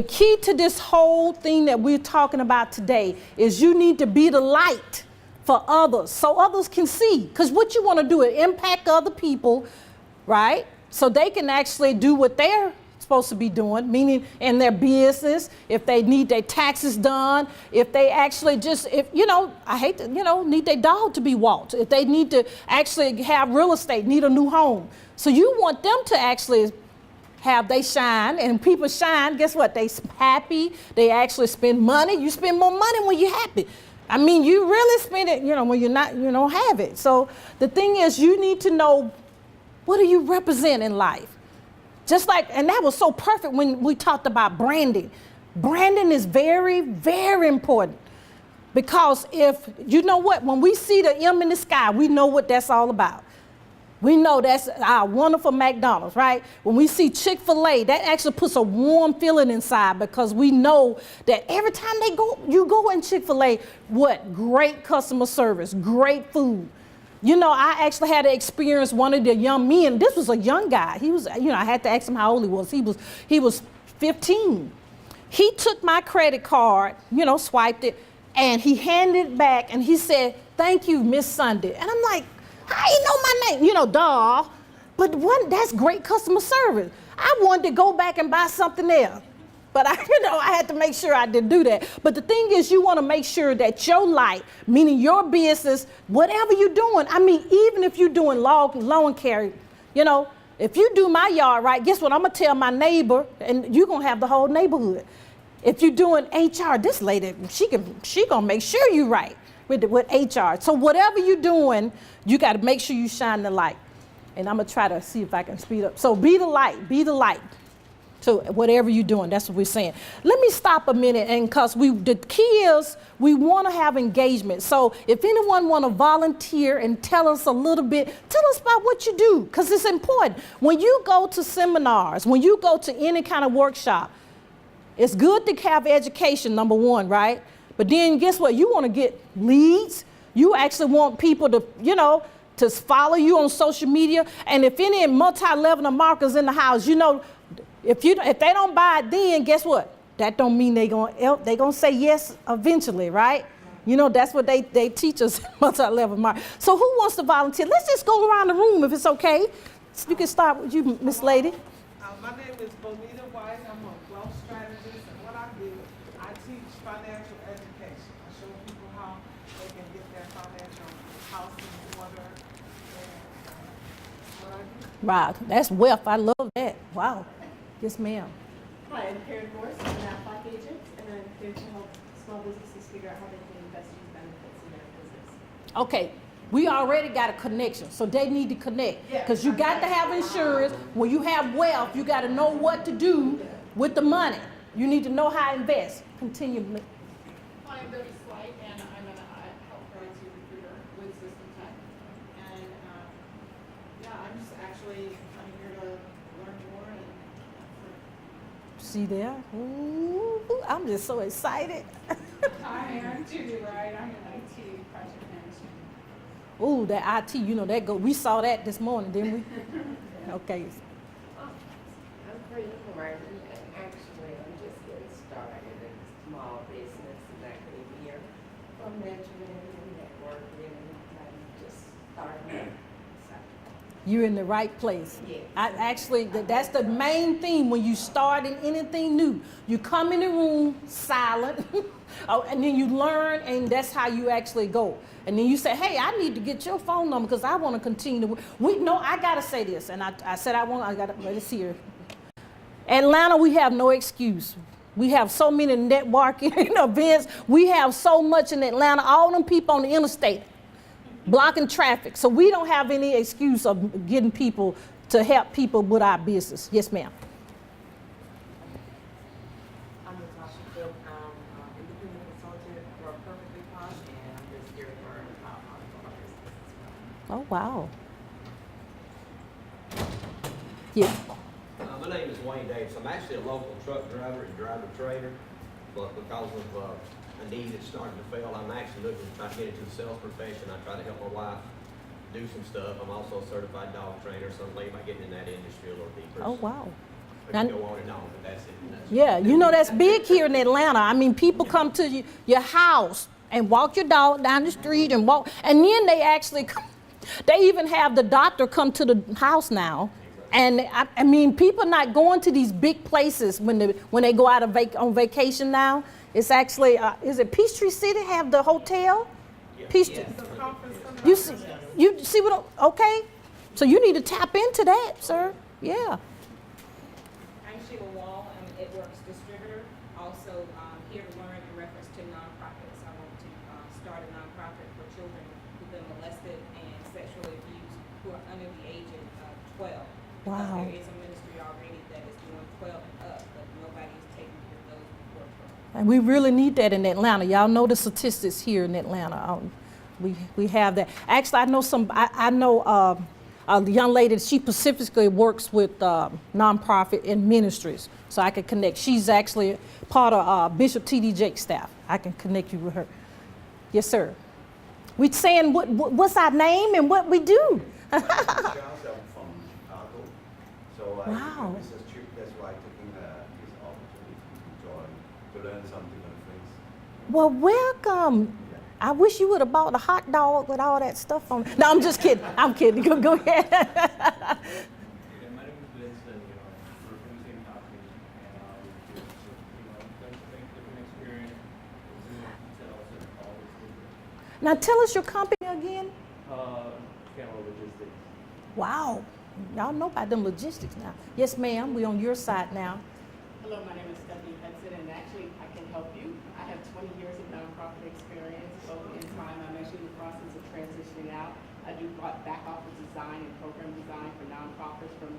the key to this whole thing that we're talking about today is you need to be the light for others so others can see. Because what you want to do is impact other people, right? So they can actually do what they're supposed to be doing, meaning in their business, if they need their taxes done, if they actually just, if, you know, I hate to, you know, need their dog to be walked, if they need to actually have real estate, need a new home. So you want them to actually have they shine, and people shine, guess what? They happy, they actually spend money. You spend more money when you're happy. I mean, you really spend it, you know, when you're not, you don't have it. So the thing is, you need to know, what do you represent in life? Just like, and that was so perfect when we talked about branding. Branding is very, very important. Because if, you know what, when we see the M in the sky, we know what that's all about. We know that's our wonderful McDonald's, right? When we see Chick-fil-A, that actually puts a warm feeling inside because we know that every time you go in Chick-fil-A, what? Great customer service, great food. You know, I actually had to experience one of the young men. This was a young guy. He was, you know, I had to ask him how old he was. He was 15. He took my credit card, you know, swiped it, and he handed it back, and he said, "Thank you, Miss Sunday." And I'm like, how you know my name? You know, duh. But that's great customer service. I wanted to go back and buy something else. But I had to make sure I didn't do that. But the thing is, you want to make sure that your light, meaning your business, whatever you're doing, I mean, even if you're doing lawn care, you know, if you do my yard right, guess what? I'm going to tell my neighbor, and you're going to have the whole neighborhood. If you're doing HR, this lady, she going to make sure you're right with HR. So whatever you're doing, you got to make sure you shine the light. And I'm going to try to see if I can speed up. So be the light, be the light. So whatever you're doing, that's what we're saying. Let me stop a minute, and because the key is we want to have engagement. So if anyone want to volunteer and tell us a little bit, tell us about what you do, because it's important. When you go to seminars, when you go to any kind of workshop, it's good to have education, number one, right? But then guess what? You want to get leads. You actually want people to, you know, to follow you on social media. And if any multi-level marketers in the house, you know, if they don't buy it then, guess what? That don't mean they gonna say yes eventually, right? You know, that's what they teach us multi-level marketing. So who wants to volunteer? Let's just go around the room if it's okay. So you can start with you, Miss Lady. My name is Bonita White. I'm a wealth strategist, and what I do, I teach financial education. I show people how they can get their financial house in order, and what I do. Wow, that's wealth. I love that. Wow. Yes, ma'am. Hi, I'm Karen Morris. I'm an Aflac agent, and I'm here to help small businesses figure out how they can invest these benefits in their business. Okay, we already got a connection, so they need to connect. Because you got to have insurance. When you have wealth, you got to know what to do with the money. You need to know how to invest. Continue. Hi, I'm Debbie Slight, and I'm a healthcare IT recruiter with System Tech. And yeah, I'm just actually coming here to learn more. And See there? Ooh, I'm just so excited. hi, I'm Judy Wright. I'm in IT project management. Ooh, that IT, you know, that go. We saw that this morning, didn't we? Okay. I'm Brenda Martin, and actually I'm just getting started in small business Mkt Expo from mentoring and networking, and I'm just starting. You're in the right place. Yes. That's the main thing when you start in anything new. You come in the room silent, and then you learn, and that's how you actually go. And then you say, hey, I need to get your phone number because I want to continue to work. I got to say this, and I said I got to, let us hear. Atlanta, we have no excuse. We have so many networking events. We have so much in Atlanta, all them people on the interstate blocking traffic. So we don't have any excuse of getting people to help people with our business. Yes, ma'am. I'm Natasha Cook. I'm an independent consultant for Perfectly Posh, and I'm just here to learn about our business as well. Oh, wow. Yeah. My name is Wayne Davis. I'm actually a local truck driver and driver-trainer, but because of a need that's starting to fail, I'm actually looking to try to get into the sales profession. I try to help my wife do some stuff. I'm also a certified dog trainer, so I'm thinking about getting in that industry a little deeper. Oh, wow. I can go on and on, but that's it. Yeah, you know that's big here in Atlanta. I mean, people come to your house and walk your dog down the street and walk, and then they actually come, they even have the doctor come to the house now. And I mean, people not going to these big places when they go out on vacation now. It's actually, is it Peachtree City have the hotel? Peachtree. You see what? Okay, so you need to tap into that, sir. Yeah. I'm Sheila Wall. I'm an It Works distributor. Also here to learn in reference to nonprofits. I want to start a nonprofit for children who've been molested and sexually abused who are under the age of 12. Wow. Because there is a ministry already that is doing 12 and up, but nobody is taking care of those before 12. And we really need that in Atlanta. Y'all know the statistics here in Atlanta. We have that. Actually, I know a young lady. She specifically works with nonprofit and ministries, so I can connect. She's actually part of Bishop T.D. Jake's staff. I can connect you with her. Yes, sir. We saying what's our name and what we do. My name is Charles. I'm from Chicago. So I Wow. took a business trip. That's why I'm taking this opportunity to join, to learn some different things. Well, welcome. I wish you would have bought a hot dog with all that stuff on. No, I'm just kidding. I'm kidding. Go ahead. Yeah, my name is Vince, and we're from the same company, and we learn something different experience. Now tell us your company again. Camera Logistics. Wow. Y'all know about them logistics now. Yes, ma'am. We on your side now. Hello, my name is Stephanie Hudson, and actually I can help you. I have 20 years of nonprofit experience, so in time I'm actually in the process of transitioning out. I do back office design and program design for nonprofits from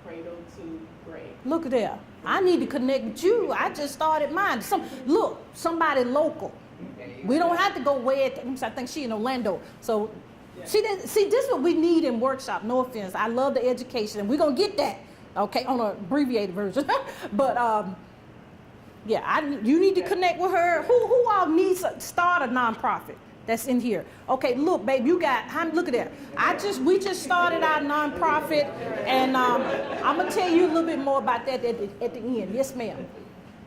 cradle to grave. Look at there. I need to connect with you. I just started mine. Somebody local. We don't have to go way at, I think she in Orlando. So see, this is what we need in workshop. No offense. I love the education, and we're going to get that, okay, on an abbreviated version. But, yeah, you need to connect with her. Who all needs to start a nonprofit that's in here? Okay, look, babe, look at that. We just started our nonprofit, and I'm going to tell you a little bit more about that at the end. Yes, ma'am.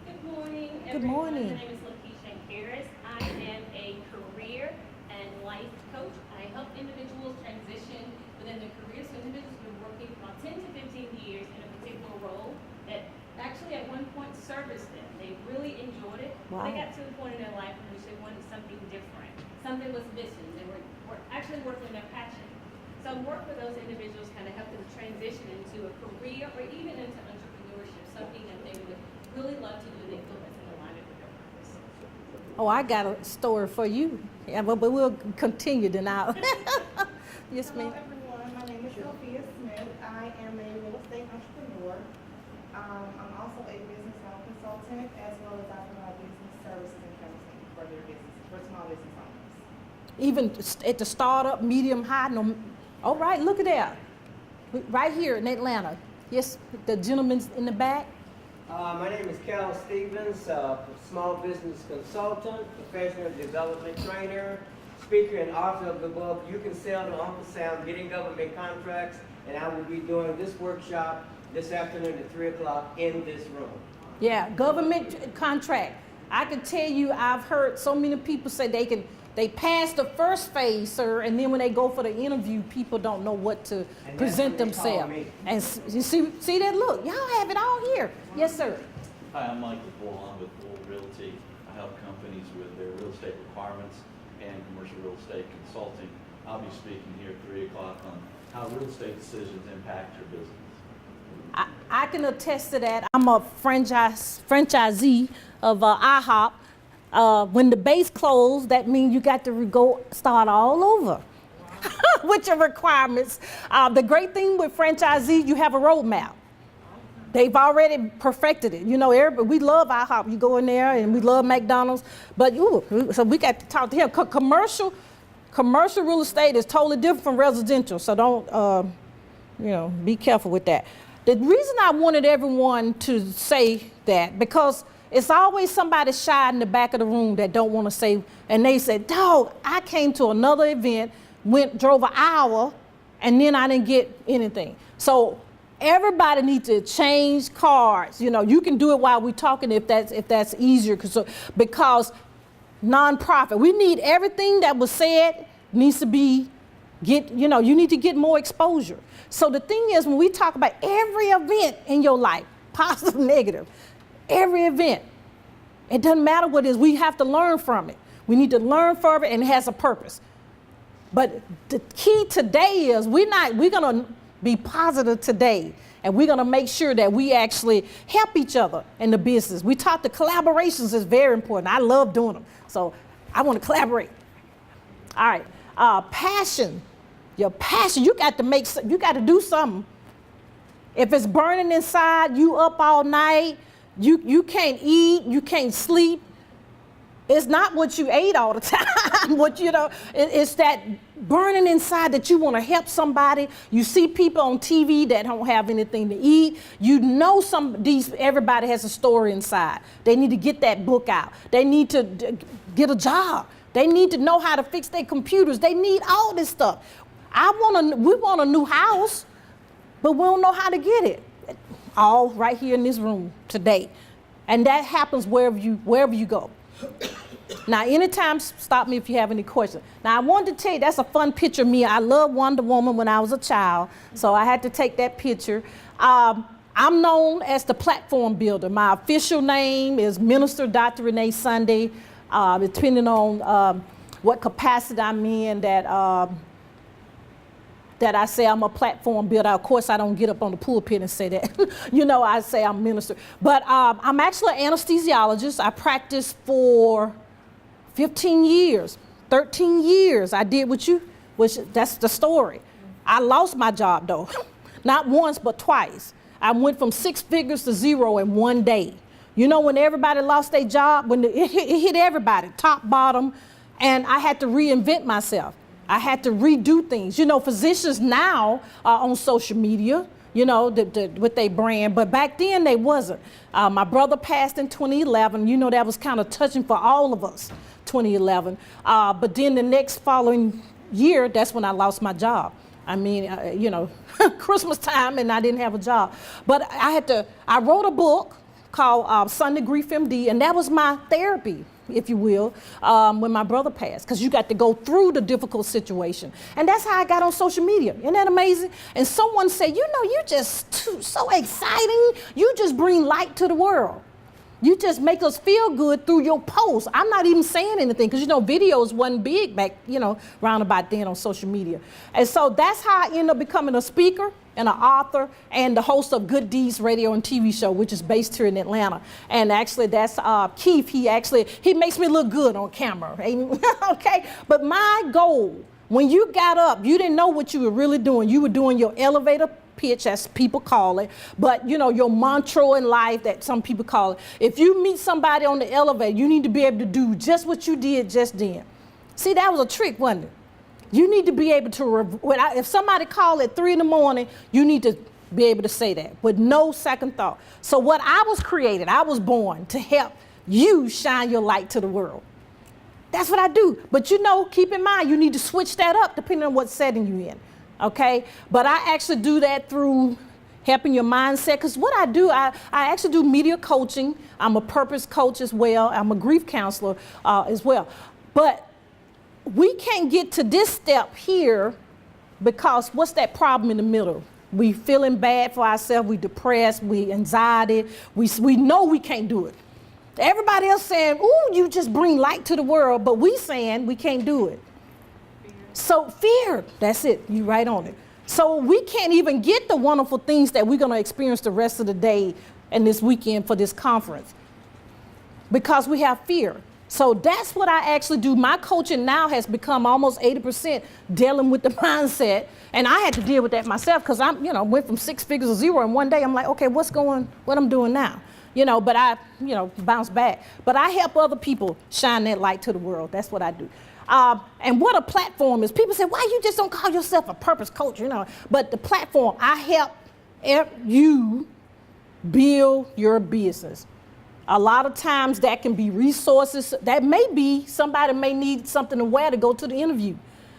Good morning. Good morning. My name is Lakeisha Harris. I am a career and life coach. I help individuals transition within their career. So individuals have been working for about 10 to 15 years in a particular role that actually at one point serviced them. They really enjoyed it. Wow. They got to a point in their life in which they wanted something different. Something was missing. They were actually working their passion. So I work with those individuals, kind of help them transition into a career or even into entrepreneurship, something that they would really love to do and they feel that's in alignment with their purpose. Oh, I got a story for you. Yeah, but we'll continue then now. Yes, Hello ma'am. everyone, my name is Sophia Smith. I am a real estate entrepreneur. I'm also a business loan consultant as well as I provide business services and counseling for their business, for small business owners. Even at the startup, medium, high, no. All right, look at that. Right here in Atlanta. Yes, the gentleman's in the back. My name is Cal Stevens, small business consultant, professional development trainer, speaker and author of the book, You Can Sell to Uncle Sam, Getting Government Contracts, and I will be doing this workshop this afternoon at 3 o'clock in this room. Yeah, government contract. I can tell you, I've heard so many people say they pass the first phase, sir, and then when they go for the interview, people don't know what to present themselves. And you see that? Look, y'all have it all here. Yes, sir. Hi, I'm Michael Bull. I'm with Bull Realty. I help companies with their real estate requirements and commercial real estate consulting. I'll be speaking here at 3 o'clock on how real estate decisions impact your business. I can attest to that. I'm a franchisee of IHOP. When the base closed, that means you got to go start all over with your requirements. The great thing with franchisees, you have a roadmap. They've already perfected it. You know, everybody, we love IHOP. You go in there, and we love McDonald's. But so we got to talk to him. Commercial real estate is totally different from residential. So don't, be careful with that. The reason I wanted everyone to say that, because it's always somebody shy in the back of the room that don't want to say, and they said, dog, I came to another event, drove an hour, and then I didn't get anything. So Everybody needs to change cards. You know, you can do it while we're talking if that's easier, because nonprofit, we need everything that was said needs to be you need to get more exposure. So the thing is, when we talk about every event in your life, positive, negative, every event, it doesn't matter what it is, we have to learn from it. We need to learn from it, and it has a purpose. But the key today is we're gonna be positive today, and we're gonna make sure that we actually help each other in the business. We talked the collaborations is very important. I love doing them, so I want to collaborate. All right, passion. Your passion, you got to do something. If it's burning inside, you up all night, you can't eat, you can't sleep. It's not what you ate all the time. It's that burning inside that you want to help somebody. You see people on TV that don't have anything to eat. You know everybody has a story inside. They need to get that book out. They need to get a job. They need to know how to fix their computers. They need all this stuff. We want a new house, but we don't know how to get it. All right here in this room today. And that happens wherever you go. Now, anytime, stop me if you have any questions. Now, I wanted to tell you, that's a fun picture of me. I loved Wonder Woman when I was a child, so I had to take that picture. I'm known as the platform builder. My official name is Minister Dr. Renee Sunday, depending on what capacity I'm in, that I say I'm a platform builder. Of course, I don't get up on the pulpit and say that. I say I'm minister. But I'm actually an anesthesiologist. I practiced for 15 years, 13 years. I did with you, which that's the story. I lost my job, though. Not once, but twice. I went from 6 figures to 0 in one day. When everybody lost their job, when it hit everybody, top, bottom, and I had to reinvent myself. I had to redo things. Physicians now are on social media, with their brand, but back then they wasn't. My brother passed in 2011. That was kind of touching for all of us, 2011. But then the next following year, that's when I lost my job. Christmas time, and I didn't have a job. But I wrote a book called Sunday Grief MD, and that was my therapy, if you will, when my brother passed, because you got to go through the difficult situation. And that's how I got on social media. Isn't that amazing? And someone said, you're just so exciting. You just bring light to the world. You just make us feel good through your posts. I'm not even saying anything, because videos wasn't big back, round about then on social media. And so that's how I ended up becoming a speaker and an author and the host of Good Deeds radio and TV show, which is based here in Atlanta. And actually that's Keith. He makes me look good on camera. Okay. But my goal, when you got up, you didn't know what you were really doing. You were doing your elevator pitch, as people call it, but your mantra in life, that some people call it. If you meet somebody on the elevator, you need to be able to do just what you did just then. See, that was a trick, wasn't it? You need to be able to, if somebody called at 3 a.m, you need to be able to say that with no second thought. So I was born to help you shine your light to the world. That's what I do. But keep in mind, you need to switch that up depending on what setting you're in. Okay, but I actually do that through helping your mindset, because what I do, I actually do media coaching. I'm a purpose coach as well. I'm a grief counselor as well. But we can't get to this step here because what's that problem in the middle? We feeling bad for ourselves, we depressed, we anxiety, we know we can't do it. Everybody else saying, ooh, you just bring light to the world, but we saying we can't do it. So fear, that's it, you right on it. So we can't even get the wonderful things that we're gonna experience the rest of the day and this weekend for this conference because we have fear. So that's what I actually do. My coaching now has become almost 80% dealing with the mindset. And I had to deal with that myself because went from 6 figures to 0 in one day. I'm like, okay, what I'm doing now? But I, bounce back. But I help other people shine that light to the world. That's what I do. And what a platform is. People say, why you just don't call yourself a purpose coach, But the platform, I help you build your business. A lot of times that can be resources. That may be somebody may need something to wear to go to the interview.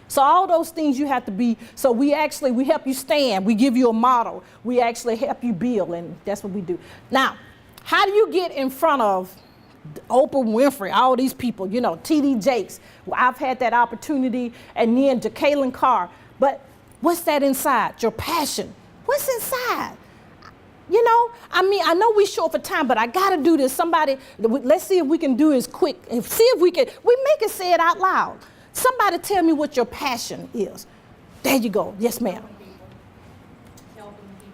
So all those things you have to be, so we help you stand. We give you a model. We actually help you build, and that's what we do. Now, how do you get in front of Oprah Winfrey, all these people, you know, T.D. Jakes? I've had that opportunity, and then Jacqueline Carr. But what's that inside? Your passion. What's inside? You know, I mean, I know we short for time, but I got to do this. Somebody, let's see if we can do this quick, and see if we make it say it out loud. Somebody tell me what your passion is. There you go. Yes, ma'am. Helping people.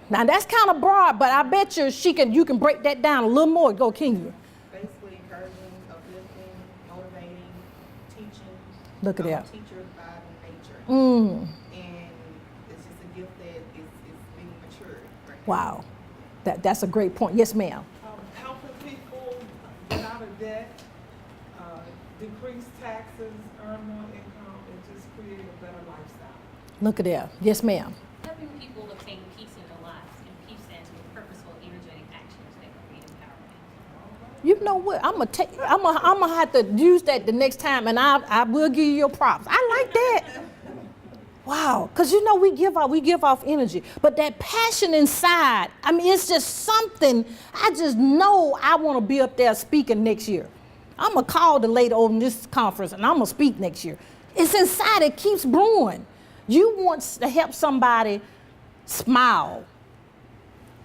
Now that's kind of broad, but I bet you can break that down a little more. Go, can you? Basically encouraging, uplifting, motivating, teaching. Look at I'm a that. teacher by nature. Mm. And it's just a gift that is being matured right now. Wow. That's a great point. Yes, ma'am. Helping people get out of debt, decrease taxes, earn more income, and just create a better lifestyle. Look at that. Yes, ma'am. Helping people obtain peace in their lives, and peace stands for purposeful, energetic actions that create empowerment. You know what? I'm gonna have to use that the next time, and I will give you your props. I like that. Wow, because you know we give off energy, but that passion inside, I mean, it's just something. I just know I want to be up there speaking next year. I'm gonna call the lady over this conference, and I'm gonna speak next year. It's inside. It keeps brewing. You want to help somebody smile.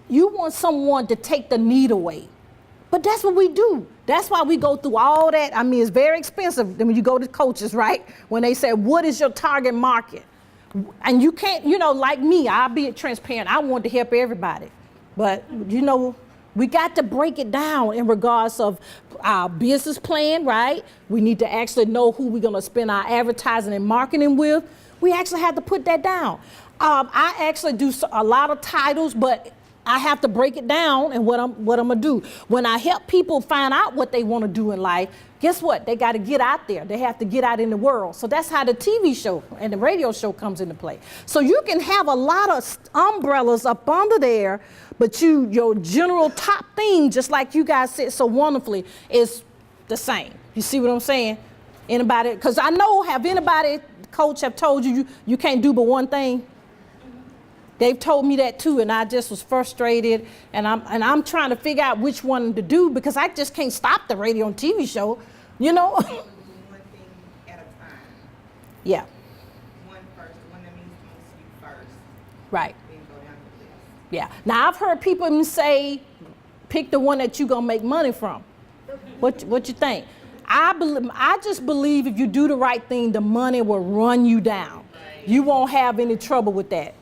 You want someone to take the need away. But that's what we do. That's why we go through all that. I mean, it's very expensive when you go to coaches, right? When they say, what is your target market? And you can't, you know, like me, I'll be transparent. I want to help everybody. But, you know, we got to break it down in regards of our business plan, right? We need to actually know who we're going to spend our advertising and marketing with. We actually have to put that down. I actually do a lot of titles, but I have to break it down and what I'm gonna do. When I help people find out what they want to do in life, guess what? They got to get out there. They have to get out in the world. So that's how the TV show and the radio show comes into play. So you can have a lot of umbrellas up under there, but your general top theme, just like you guys said so wonderfully, is the same. You see what I'm saying? Anybody? Because I know, have anybody, coach, have told you can't do but one thing? They've told me that too, and I just was frustrated, and I'm trying to figure out which one to do, because I just can't stop the radio and TV show, you know? One thing at a time. Yeah. One first, the one that means most to you first. Right. Then go down the list. Yeah. Now I've heard people even say, pick the one that you're gonna make money from. What you think? I just believe if you do the right thing, the money will run you down. You won't have any trouble with that.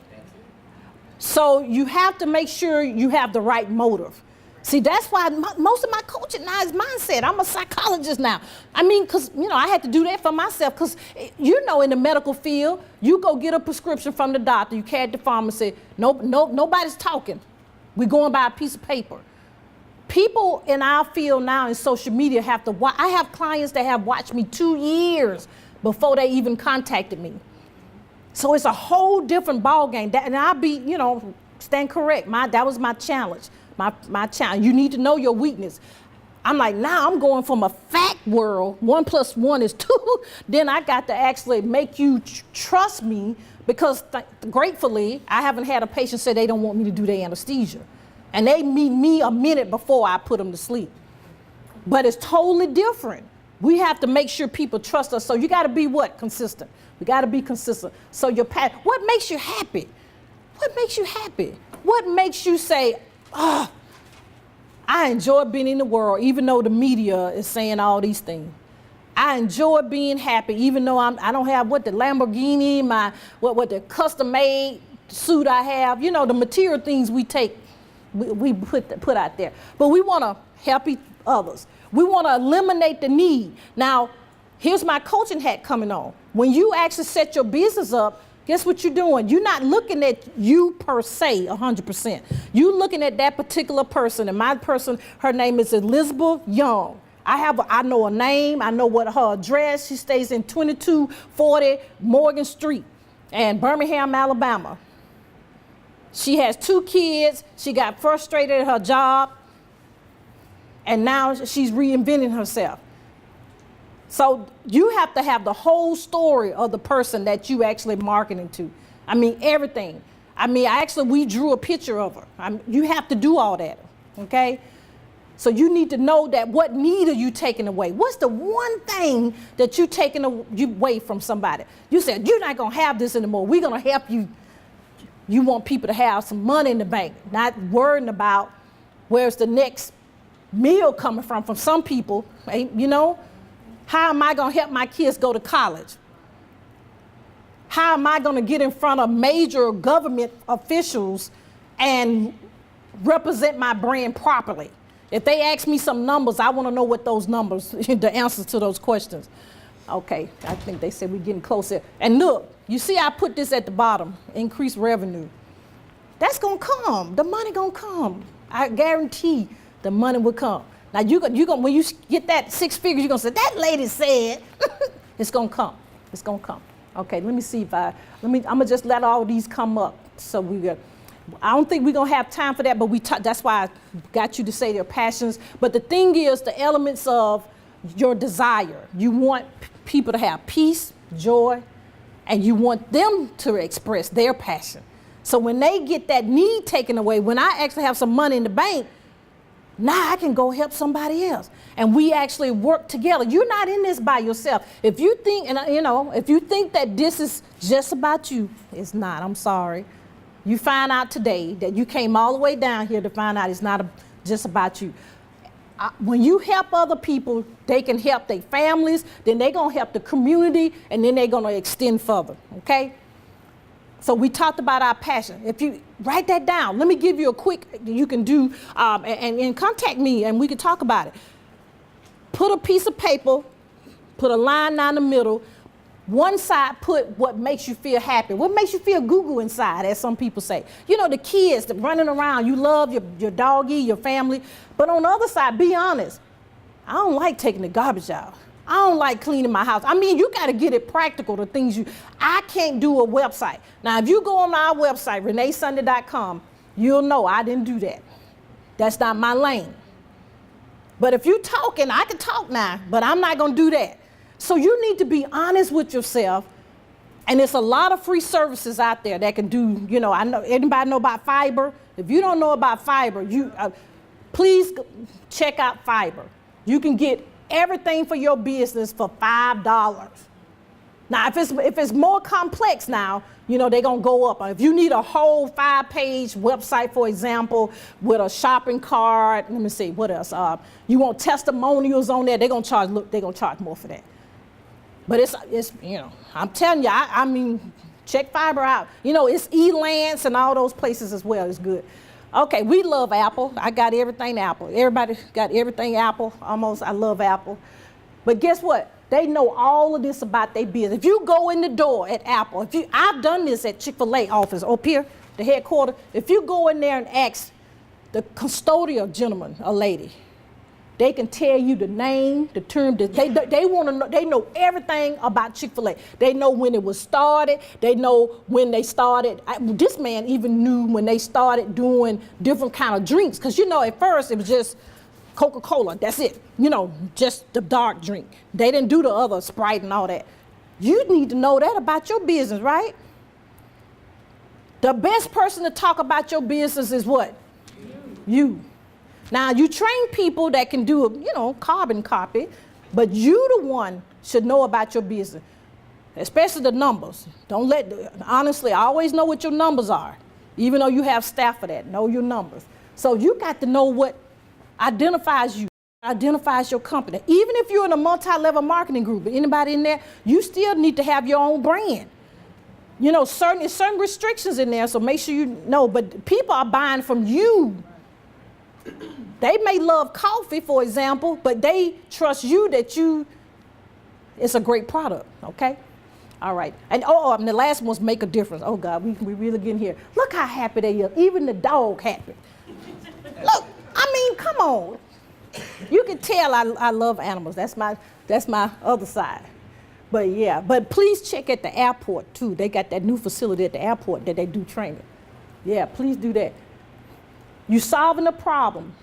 So you have to make sure you have the right motive. See, that's why most of my coaching now is mindset. I'm a psychologist now. I mean, because, you know, I had to do that for myself, because, you know, in the medical field, you go get a prescription from the doctor, you carry it to the pharmacy, nobody's talking. We're going by a piece of paper. People in our field now in social media have to watch. I have clients that have watched me 2 years before they even contacted me. So it's a whole different ball game. And I'll be, you know, stand correct. That was my challenge. My challenge. You need to know your weakness. I'm like, now I'm going from a fact world, 1 + 1 is 2. Then I got to actually make you trust me, because gratefully, I haven't had a patient say they don't want me to do their anesthesia. And they meet me a minute before I put them to sleep. But it's totally different. We have to make sure people trust us. So you got to be what? Consistent. We got to be consistent. So what makes you happy? What makes you happy? What makes you say, I enjoy being in the world, even though the media is saying all these things. I enjoy being happy, even though I don't have the Lamborghini, what the custom made suit I have, you know, the material things we take, we put out there. But we want to help others. We want to eliminate the need. Now, here's my coaching hat coming on. When you actually set your business up, guess what you're doing? You're not looking at you per se 100%. You're looking at that particular person. And my person, her name is Elizabeth Young. I know her name. I know what her address. She stays in 2240 Morgan Street in Birmingham, Alabama. She has 2 kids. She got frustrated at her job. And now she's reinventing herself. So you have to have the whole story of the person that you actually marketing to. I mean, everything. I mean, we drew a picture of her. You have to do all that, okay? So you need to know that what need are you taking away? What's the one thing that you taking away from somebody? You said, you're not gonna have this anymore. We're gonna help you. You want people to have some money in the bank, not worrying about where's the next meal coming from some people, you know? How am I gonna help my kids go to college? How am I gonna get in front of major government officials and represent my brand properly? If they ask me some numbers, I wanna know what those numbers, the answers to those questions. Okay, I think they said we're getting closer. And look, you see I put this at the bottom, increased revenue. That's gonna come, the money gonna come. I guarantee the money will come. Now you gonna when you get that 6 figures, you're gonna say, that lady said, it's gonna come, it's gonna come. Okay, let me see if I'm gonna just let all these come up. So I don't think we're gonna have time for that, but that's why I got you to say their passions. But the thing is, the elements of your desire, you want people to have peace, joy, and you want them to express their passion. So when they get that need taken away, when I actually have some money in the bank, now I can go help somebody else. And we actually work together. You're not in this by yourself. If you think, if you think that this is just about you, it's not, I'm sorry. You find out today that you came all the way down here to find out it's not just about you. When you help other people, they can help their families, then they're gonna help the community, and then they're gonna extend further, okay? So we talked about our passion. If you write that down, let me give you a quick, you can do, and contact me and we can talk about it. Put a piece of paper, put a line down the middle, one side put what makes you feel happy, what makes you feel goo-goo inside, as some people say. You know, the kids that running around, you love your doggy, your family, but on the other side, be honest, I don't like taking the garbage out. I don't like cleaning my house. I mean, you got to get it practical, the things I can't do a website. Now, if you go on our website, reneesunday.com, you'll know I didn't do that. That's not my lane. But if you're talking, I can talk now, but I'm not going to do that. So you need to be honest with yourself. And there's a lot of free services out there that can do, I know, anybody know about Fiverr? If you don't know about Fiverr, please check out Fiverr. You can get everything for your business for $5. Now, if it's more complex now, they're gonna go up. If you need a whole 5-page website, for example, with a shopping cart, let me see, what else? You want testimonials on there, they're gonna charge more for that. But it's I'm telling you, I mean, check Fiverr out. It's Elance and all those places as well. It's good. Okay, we love Apple. I got everything Apple. Everybody got everything Apple, almost. I love Apple. But guess what? They know all of this about their business. If you go in the door at Apple, I've done this at Chick-fil-A office up here, the headquarters. If you go in there and ask the custodial gentleman or lady, they can tell you the name, the term. They want to know. They know everything about Chick-fil-A. They know when it was started. They know when they started. This man even knew when they started doing different kind of drinks. Because at first it was just Coca-Cola. That's it. Just the dark drink. They didn't do the other Sprite and all that. You need to know that about your business, right? The best person to talk about your business is what? You. Now, you train people that can do, carbon copy, but you the one should know about your business, especially the numbers. Honestly, always know what your numbers are, even though you have staff for that. Know your numbers. So you got to know what identifies you, identifies your company. Even if you're in a multi-level marketing group, anybody in there, you still need to have your own brand. Certain restrictions in there, so make sure you know, but people are buying from you. They may love coffee, for example, but they trust you that it's a great product, okay? All right. And the last one's make a difference. Oh, God, we really getting here. Look how happy they are. Even the dog happy. Look, I mean, come on. You can tell I love animals. That's my other side. But, yeah. But please check at the airport, too. They got that new facility at the airport that they do training. Yeah, please do that. You solving a problem.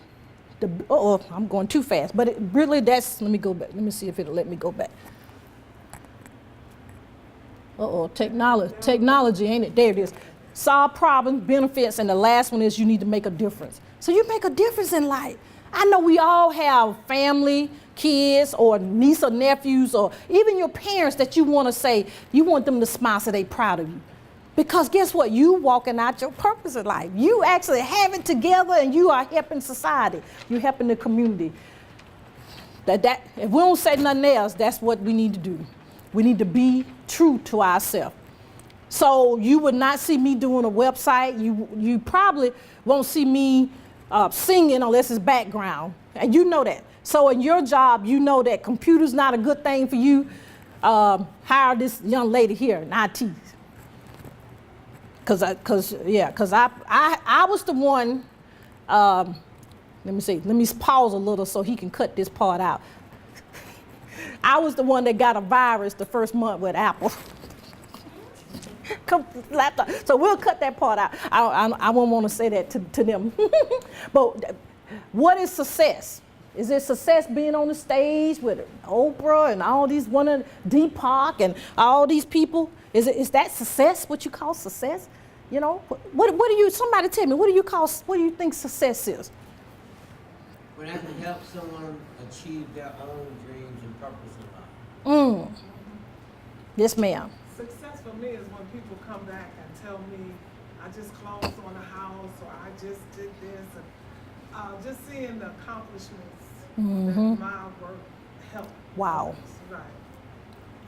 I'm going too fast, but really let me go back. Let me see if it'll let me go back. Technology, ain't it? There it is. Solve problems, benefits, and the last one is you need to make a difference. So you make a difference in life. I know we all have family, kids, or niece or nephews, or even your parents that you want to say, you want them to smile so they proud of you. Because guess what? You walking out your purpose in life. You actually have it together and you are helping society. You're helping the community. If we don't say nothing else, that's what we need to do. We need to be true to ourselves. So you would not see me doing a website. You probably won't see me singing unless it's background. And you know that. So in your job, you know that computer's not a good thing for you. Hire this young lady here in IT. Cause I was the one, let me pause a little so he can cut this part out. I was the one that got a virus the first month with Apple. Laptop. So we'll cut that part out. I won't want to say that to them. But what is success? Is it success being on the stage with Oprah and all these Deepak and all these people? Is that success? What you call success? You know, what do you? Somebody tell me. What do you think success is? When I can help someone achieve their own dreams and purpose in life. Yes, ma'am. Success for me is when people come back and tell me, I just closed on a house, or I just did this, and just seeing the accomplishments that my work helped. Wow. Right.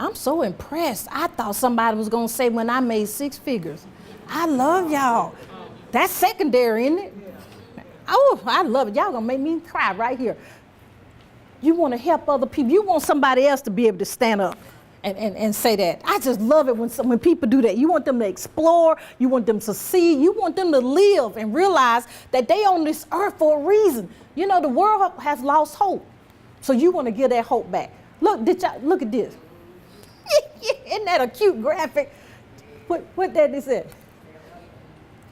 I'm so impressed. I thought somebody was going to say when I made 6 figures. I love y'all. That's secondary, isn't it? Yeah. Oh, I love it. Y'all going to make me cry right here. You want to help other people. You want somebody else to be able to stand up and say that. I just love it when people do that. You want them to explore. You want them to succeed. You want them to live and realize that they on this earth for a reason. You know, the world has lost hope. So you want to give that hope back. Look at this. Isn't that a cute graphic? What that is it?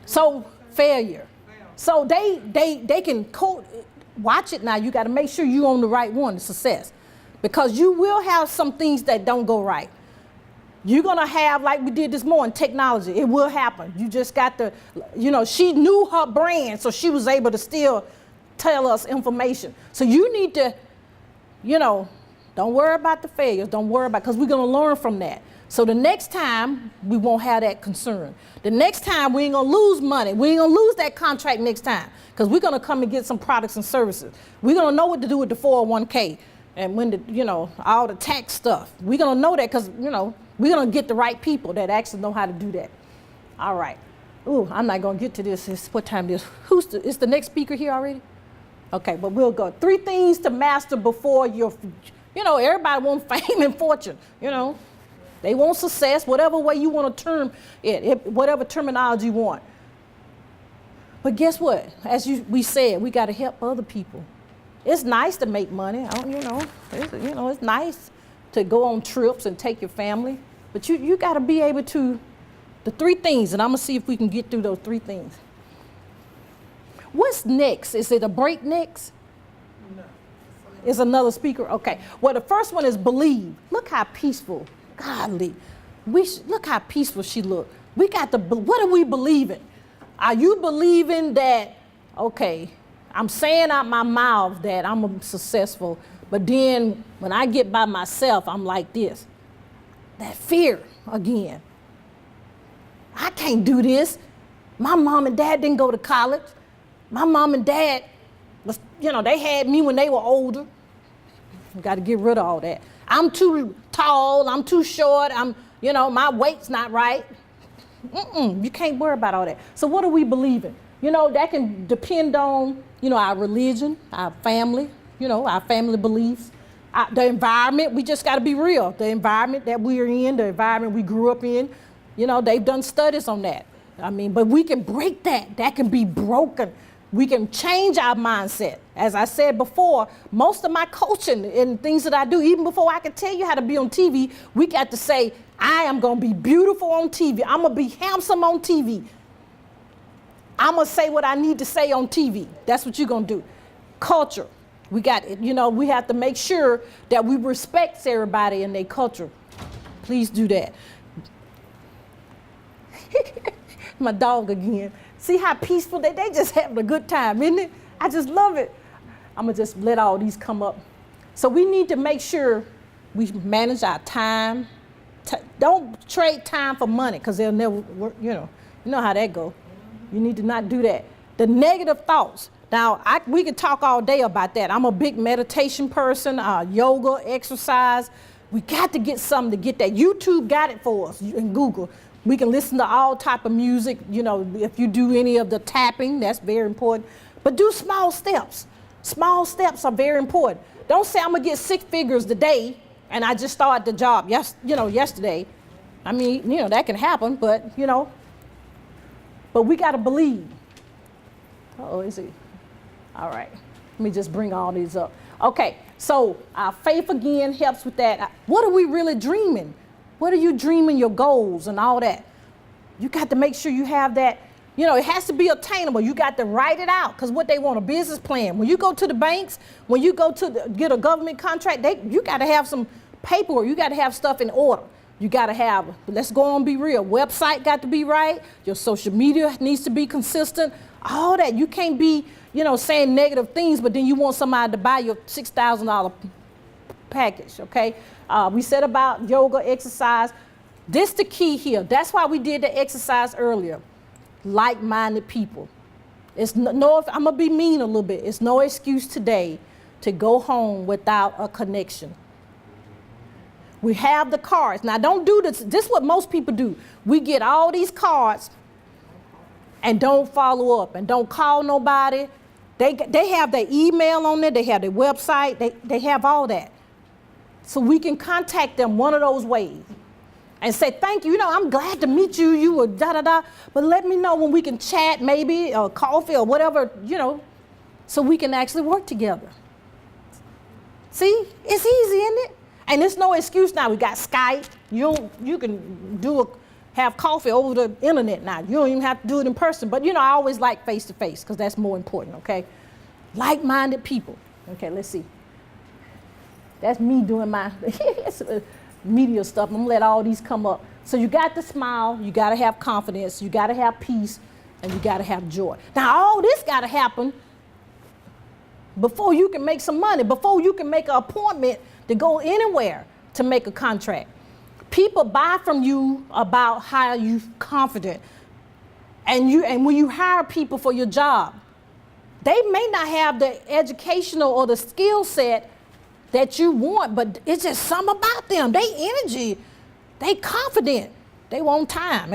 So failure. So they can watch it now. You got to make sure you're on the right one, success. Because you will have some things that don't go right. You're going to have, like we did this morning, technology. It will happen. You just got to, she knew her brand, so she was able to still tell us information. So you need to, don't worry about the failures. Don't worry about, because we're going to learn from that. So the next time, we won't have that concern. The next time, we ain't going to lose money. We ain't going to lose that contract next time, because we're going to come and get some products and services. We're going to know what to do with the 401k and when all the tax stuff. We're going to know that because, we're going to get the right people that actually know how to do that. All right. Ooh, I'm not going to get to this. What time it is? Is the next speaker here already? Okay, but we'll go. 3 things to master before your, everybody wants fame and fortune, They want success, whatever way you want to term it, whatever terminology you want. But guess what? As we said, we got to help other people. It's nice to make money, it's nice to go on trips and take your family. But you got to be able to, the 3 things, and I'm going to see if we can get through those 3 things. What's next? Is it a break next? No. Is another speaker? Okay. Well, the first one is believe. Look how peaceful. Godly. Look how peaceful she looked. We got to, what are we believing? Are you believing that, okay, I'm saying out my mouth that I'm successful, but then when I get by myself, I'm like this. That fear again. I can't do this. My mom and dad didn't go to college. My mom and dad, they had me when they were older. Got to get rid of all that. I'm too tall, I'm too short, my weight's not right. You can't worry about all that. So what are we believing? That can depend on, our religion, our family, our family beliefs, the environment. We just got to be real. The environment that we're in, the environment we grew up in, they've done studies on that. But we can break that. That can be broken. We can change our mindset. As I said before, most of my coaching and things that I do, even before I can tell you how to be on TV, we got to say, I am going to be beautiful on TV. I'm going to be handsome on TV. I'm going to say what I need to say on TV. That's what you're going to do. Culture. We got, we have to make sure that we respect everybody in their culture. Please do that. My dog again. See how peaceful they just having a good time, isn't it? I just love it. I'm gonna just let all these come up. So we need to make sure we manage our time. Don't trade time for money, because they'll never work, you know how that go. You need to not do that. The negative thoughts. Now, we could talk all day about that. I'm a big meditation person, yoga, exercise. We got to get something to get that. YouTube got it for us, and Google. We can listen to all type of music. If you do any of the tapping, that's very important. But do small steps. Small steps are very important. Don't say I'm gonna get 6 figures today, and I just started the job yesterday. I mean, that can happen, but but we got to believe. Uh-oh, is he? All right, let me just bring all these up. Okay, so our faith again helps with that. What are we really dreaming? What are you dreaming, your goals and all that? You got to make sure you have that. It has to be attainable. You got to write it out, because what they want, a business plan. When you go to the banks, when you go to get a government contract, you got to have some paperwork. You got to have stuff in order. You got to have, let's go on, be real. Website got to be right. Your social media needs to be consistent. All that. You can't be, saying negative things, but then you want somebody to buy your $6,000 package, okay? We said about yoga, exercise. This the key here. That's why we did the exercise earlier. Like-minded people. I'm gonna be mean a little bit. It's no excuse today to go home without a connection. We have the cards. Now don't do this. This is what most people do. We get all these cards and don't follow up and don't call nobody. They have their email on there. They have their website. They have all that. So we can contact them one of those ways and say, thank you. I'm glad to meet you. You were da-da-da. But let me know when we can chat, maybe, or coffee or whatever, so we can actually work together. See, it's easy, isn't it? And there's no excuse now. We got Skype. You can have coffee over the internet now. You don't even have to do it in person. But, I always like face-to-face, because that's more important, okay? Like-minded people. Okay, let's see. That's me doing my media stuff. I'm going to let all these come up. So you got to smile. You got to have confidence. You got to have peace. And you got to have joy. Now, all this got to happen before you can make some money, before you can make an appointment to go anywhere to make a contract. People buy from you about how you're confident. And when you hire people for your job, they may not have the educational or the skill set that you want, but it's just something about them. They energy, they confident, they want time.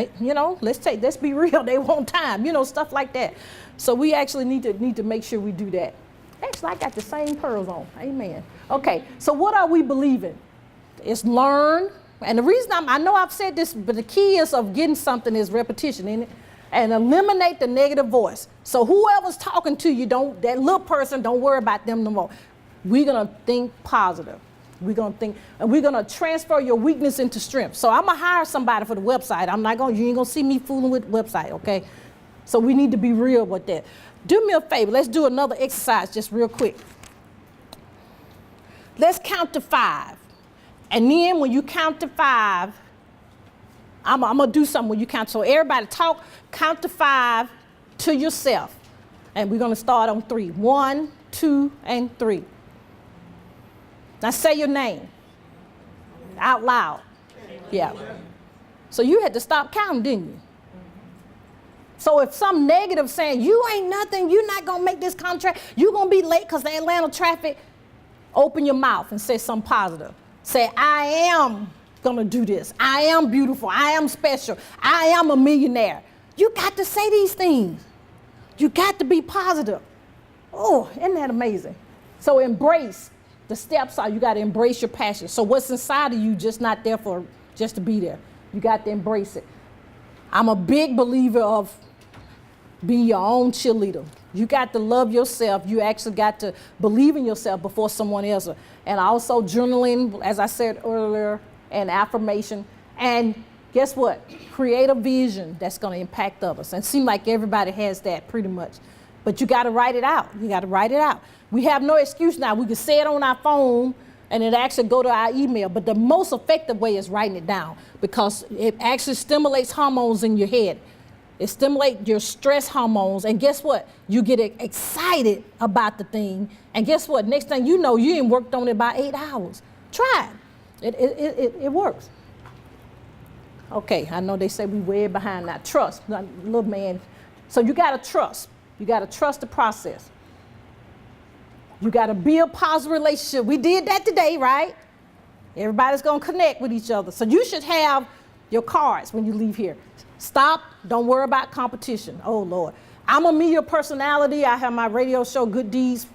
Let's be real. They want time. Stuff like that. So we actually need to make sure we do that. Actually, I got the same pearls on. Amen. Okay. So what are we believing? It's learn. And the reason I know I've said this, but the key is of getting something is repetition, isn't it? And eliminate the negative voice. So whoever's talking to you, that little person, don't worry about them no more. We're going to think positive. We're going to think, and we're going to transfer your weakness into strength. So I'm going to hire somebody for the website. You ain't going to see me fooling with the website, okay? So we need to be real with that. Do me a favor. Let's do another exercise just real quick. Let's count to 5. And then when you count to 5, I'm going to do something when you count. So everybody count to 5 to yourself. And we're going to start on 3. 1, 2, and 3. Now say your name out loud. Yeah. So you had to stop counting, didn't you? So if some negative saying, you ain't nothing, you're not going to make this contract, you're going to be late because the Atlanta traffic, open your mouth and say something positive. Say, I am going to do this. I am beautiful. I am special. I am a millionaire. You got to say these things. You got to be positive. Oh, isn't that amazing? So embrace. The steps are you got to embrace your passion. So what's inside of you just not there for just to be there. You got to embrace it. I'm a big believer of be your own cheerleader. You got to love yourself. You actually got to believe in yourself before someone else. And also journaling, as I said earlier, and affirmation. And guess what? Create a vision that's going to impact others. And it seems like everybody has that pretty much. but you got to write it out. You got to write it out. We have no excuse now. We can say it on our phone and it actually go to our email, but the most effective way is writing it down because it actually stimulates hormones in your head. It stimulates your stress hormones, and guess what? You get excited about the thing, and guess what? Next thing you know, you ain't worked on it about 8 hours. Try it. It works. Okay, I know they say we way behind now. Trust, little man. So you gotta trust. You gotta trust the process. You gotta build positive relationship. We did that today, right? Everybody's gonna connect with each other. So you should have your cards when you leave here. Stop, don't worry about competition. Oh Lord. I'm a media personality. I have my radio show, Good Deeds.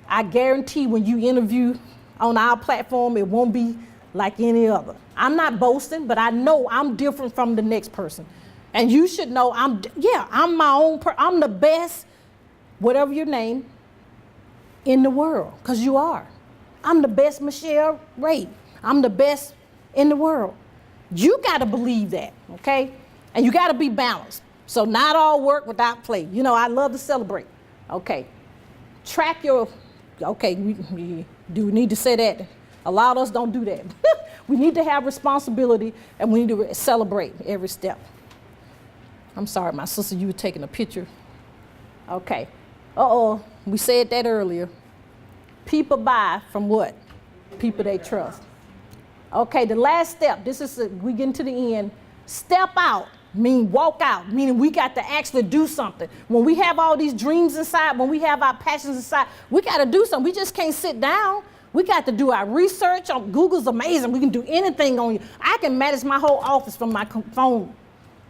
I guarantee when you interview on our platform, it won't be like any other. I'm not boasting, but I know I'm different from the next person. And you should know I'm my own, I'm the best, whatever your name, in the world, because you are. I'm the best Michelle Ray. I'm the best in the world. You got to believe that, okay? And you got to be balanced. So not all work without play. You know, I love to celebrate. Okay. Track your, okay, we do need to say that. A lot of us don't do that. We need to have responsibility and we need to celebrate every step. I'm sorry, my sister, you were taking a picture. Okay. Uh-oh, we said that earlier. People buy from what? People they trust. Okay, the last step, we getting to the end. Step out, mean walk out, meaning we got to actually do something. When we have all these dreams inside, when we have our passions inside, we got to do something. We just can't sit down. We got to do our research. Google's amazing. We can do anything on you. I can manage my whole office from my phone.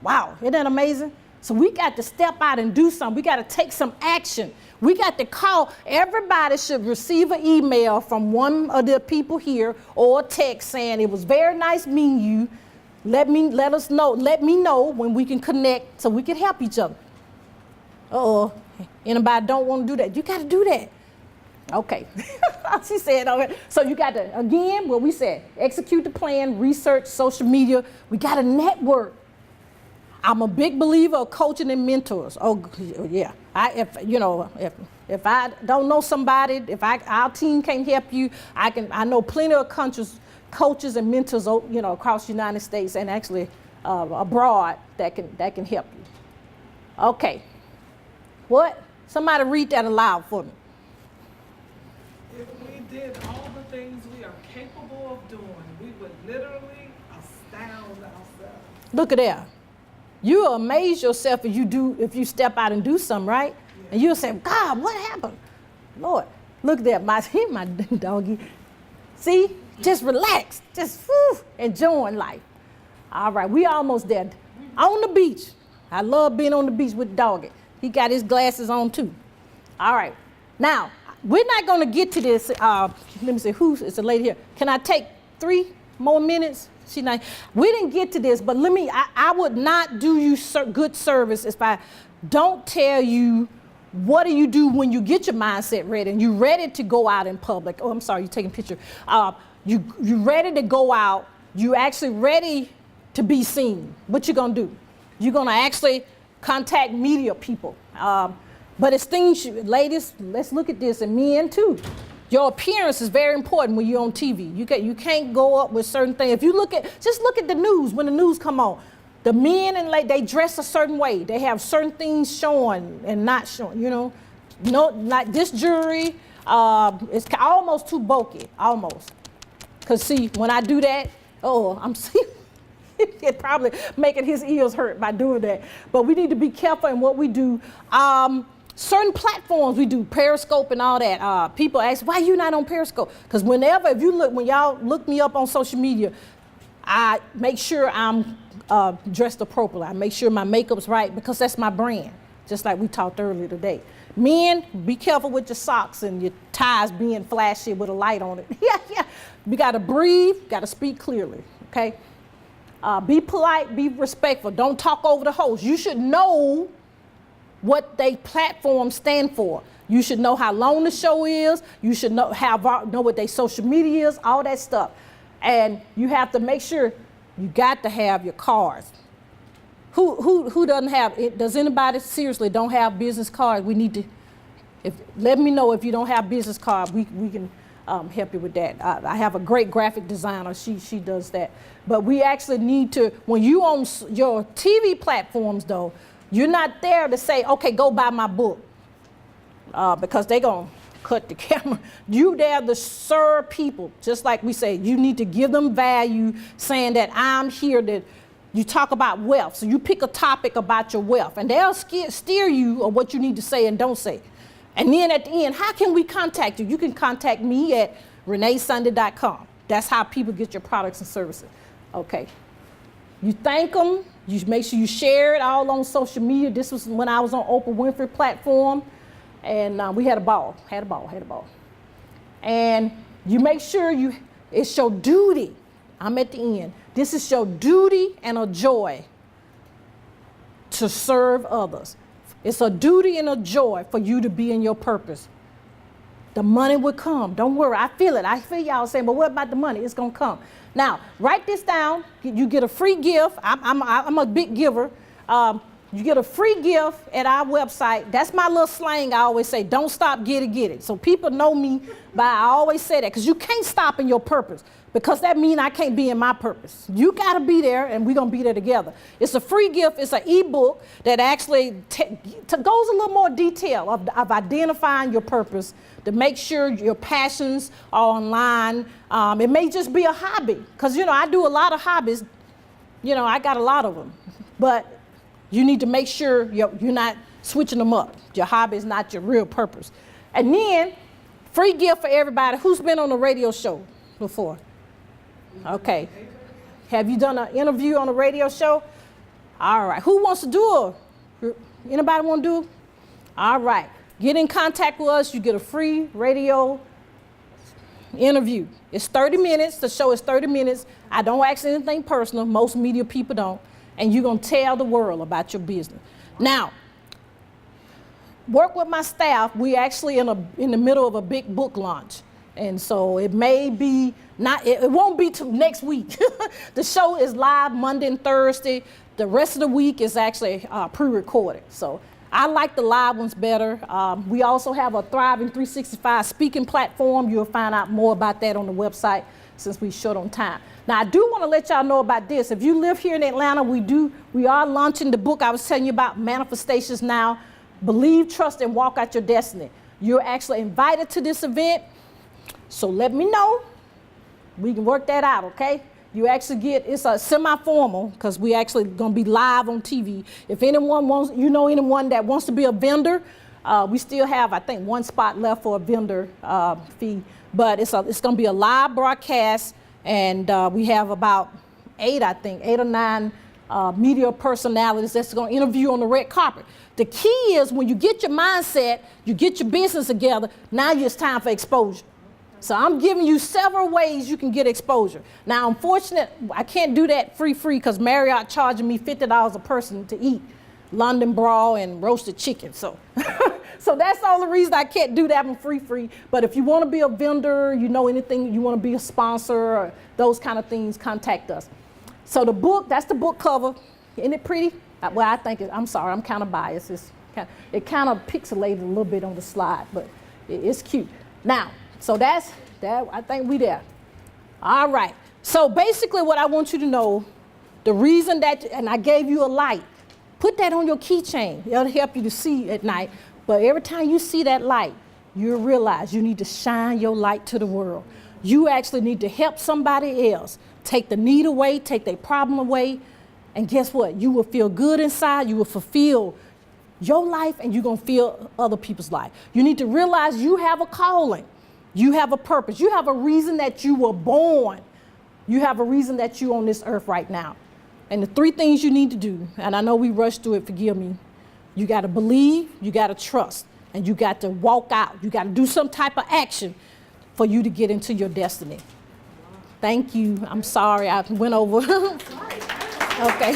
Wow, isn't that amazing? So we got to step out and do something. We got to take some action. We got to call. Everybody should receive an email from one of the people here or a text saying, it was very nice meeting you. Let me know when we can connect so we can help each other. Uh-oh, anybody don't want to do that? You got to do that. Okay, she said, okay. So you got to, again, what we said, execute the plan, research, social media. We got to network. I'm a big believer of coaching and mentors. Oh yeah, if I don't know somebody, our team can't help you, I know plenty of coaches and mentors, across the United States and actually abroad that can help you. Okay, what? Somebody read that aloud for me. If we did all the things we are capable of doing, we would literally astound ourselves. Look at that. You'll amaze yourself if you step out and do something, right? Yeah. And you'll say, God, what happened? Lord, look at that, my doggy. See, just relax, just enjoying life. All right, we almost there. On the beach. I love being on the beach with the doggy. He got his glasses on too. All right, now, we're not gonna get to this, let me see, it's a lady here. Can I take 3 more minutes? We didn't get to this, but I would not do you good service if I don't tell you what do you do when you get your mindset ready and you're ready to go out in public. Oh, I'm sorry, you're taking a picture. You ready to go out, you actually ready to be seen. What you gonna do? You're gonna actually contact media people. But it's things, ladies, let's look at this, and men too. Your appearance is very important when you're on TV. You can't go up with certain things. If you just look at the news when the news come on. The men and they dress a certain way. They have certain things showing and not showing, No, like this jewelry, it's almost too bulky, almost. Cause see, when I do that, I'm seeing, it probably making his ears hurt by doing that. But we need to be careful in what we do. Certain platforms we do, Periscope and all that. People ask, why you not on Periscope? Because when y'all look me up on social media, I make sure I'm dressed appropriately. I make sure my makeup's right because that's my brand, just like we talked earlier today. Men, be careful with your socks and your ties being flashy with a light on it. Yeah. You got to breathe, got to speak clearly, okay? Be polite, be respectful. Don't talk over the host. You should know what they platforms stand for. You should know how long the show is. You should know what their social media is, all that stuff. And you have to make sure you got to have your cards. Who doesn't have it? Does anybody seriously don't have business cards? We need to, let me know if you don't have business cards. We can help you with that. I have a great graphic designer. She does that. But we actually need to, when you on your TV platforms though, you're not there to say, okay, go buy my book, because they're going to cut the camera. You there to serve people. Just like we say, you need to give them value, saying that I'm here to, you talk about wealth. So you pick a topic about your wealth, and they'll steer you on what you need to say and don't say. And then at the end, how can we contact you? You can contact me at reneesunday.com. That's how people get your products and services. Okay. You thank them. You make sure you share it all on social media. This was when I was on Oprah Winfrey platform, and we had a ball. And you make sure it's your duty. I'm at the end. This is your duty and a joy to serve others. It's a duty and a joy for you to be in your purpose. The money will come. Don't worry. I feel it. I feel y'all saying, but what about the money? It's going to come. Now, write this down. You get a free gift. I'm a big giver. You get a free gift at our website. That's my little slang. I always say, don't stop, get it. So people know me by, I always say that, because you can't stop in your purpose, because that means I can't be in my purpose. You got to be there, and we're going to be there together. It's a free gift. It's an ebook that actually goes a little more detail of identifying your purpose, to make sure your passions are online. It may just be a hobby, because, I do a lot of hobbies. I got a lot of them. But you need to make sure you're not switching them up. Your hobby is not your real purpose. And then, free gift for everybody. Who's been on a radio show before? Okay. Have you done an interview on a radio show? All right. Who wants to do anybody want to do? All right. Get in contact with us. You get a free radio interview. It's 30 minutes. The show is 30 minutes. I don't ask anything personal. Most media people don't. And you're going to tell the world about your business. Now, work with my staff. We actually in the middle of a big book launch. And so it may be it won't be till next week. The show is live Monday and Thursday. The rest of the week is actually pre-recorded. So I like the live ones better. We also have a Thriving 365 speaking platform. You'll find out more about that on the website, since we're short on time. Now, I do want to let y'all know about this. If you live here in Atlanta, we are launching the book I was telling you about, Manifestations Now, Believe, Trust, and Walk Out Your Destiny. You're actually invited to this event, so let me know. We can work that out, okay? You actually it's a semi-formal, because we actually going to be live on TV. If anyone wants, anyone that wants to be a vendor, we still have, I think, one spot left for a vendor fee. But it's going to be a live broadcast, and we have about 8 or 9 media personalities that's going to interview on the red carpet. The key is, when you get your mindset, you get your business together, now it's time for exposure. So I'm giving you several ways you can get exposure. Now, unfortunately, I can't do that free, because Marriott charging me $50 a person to eat London brawl and roasted chicken. So that's the only reason I can't do that one free. But if you want to be a vendor, anything, you want to be a sponsor, or those kind of things, contact us. So the book, that's the book cover. Isn't it pretty? Well, I think I'm sorry, I'm kind of biased. It kind of pixelated a little bit on the slide, but it's cute. Now, so that's that. I think we there. All right. So basically what I want you to know, the reason and I gave you a light, put that on your keychain. It'll help you to see at night. But every time you see that light, you'll realize you need to shine your light to the world. You actually need to help somebody else. Take the need away, take their problem away. And guess what? You will feel good inside. You will fulfill your life, and you're going to feel other people's life. You need to realize you have a calling. You have a purpose. You have a reason that you were born. You have a reason that you're on this earth right now. And the 3 things you need to do, and I know we rushed through it, forgive me. You got to believe, you got to trust, and you got to walk out. You got to do some type of action for you to get into your destiny. Thank you. I'm sorry I went over. Okay.